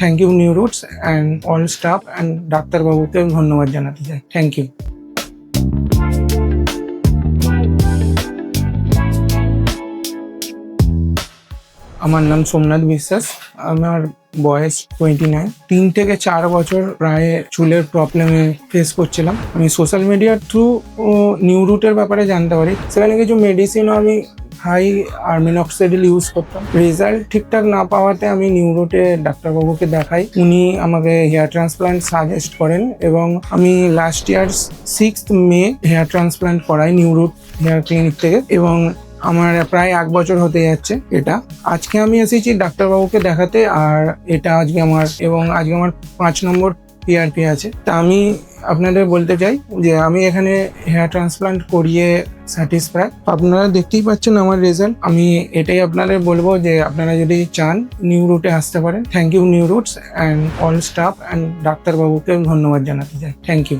Thank you new roots and all staff and ডাক্তারবাবুকে ধন্যবাদ জানাতে চাই। Thank you. আমার নাম সোমনাথ বিশ্বাস, আমার বয়স 29। 3 থেকে 4 বছর প্রায় চুলের প্রবলেমে ফেস করছিলাম। আমি সোশ্যাল মিডিয়ার থ্রু নিউ রুটের ব্যাপারে জানতে পারি। সেখানে কিছু মেডিসিনও আমি হাই আর মিনক্সিডিল ইউজ করতাম। রেজাল্ট ঠিকঠাক না পাওয়াতে আমি নিউ রুটে ডাক্তারবাবুকে দেখাই। উনি আমাকে হেয়ার ট্রান্সপ্লান্ট সাজেস্ট করেন এবং আমি লাস্ট ইয়ার 6th মে হেয়ার ট্রান্সপ্লান্ট করাই নিউ রুট হেয়ার ক্লিনিক থেকে এবং আমার প্রায় 1 বছর হতে যাচ্ছে এটা। আজকে আমি এসেছি ডাক্তারবাবুকে দেখাতে, আর এটা আজকে আমার 5 নম্বর পিআরপি আছে। তা আমি আপনাদের বলতে চাই যে আমি এখানে হেয়ার ট্রান্সপ্লান্ট করিয়ে স্যাটিসফাই। আপনারা দেখতেই পাচ্ছেন আমার রেজাল্ট। আমি এটাই আপনাদের বলবো যে আপনারা যদি চান নিউ রুটে আসতে পারেন। Thank you new roots and all staff and ডাক্তারবাবুকে ধন্যবাদ জানাতে চাই। Thank you.